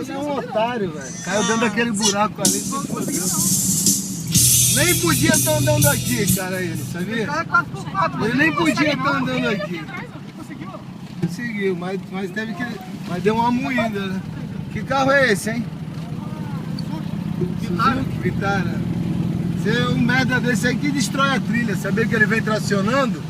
Ele é um otário, velho. Caiu dentro daquele buraco ali. Nem podia estar andando aqui, cara, ele, sabia? Ele nem podia estar andando aqui. Conseguiu, mas teve que... Mas deu uma moída, né? Que carro é esse, hein? Suzuki Vitara. Você é um merda desse aí que destrói a trilha. Sabia que ele vem tracionando?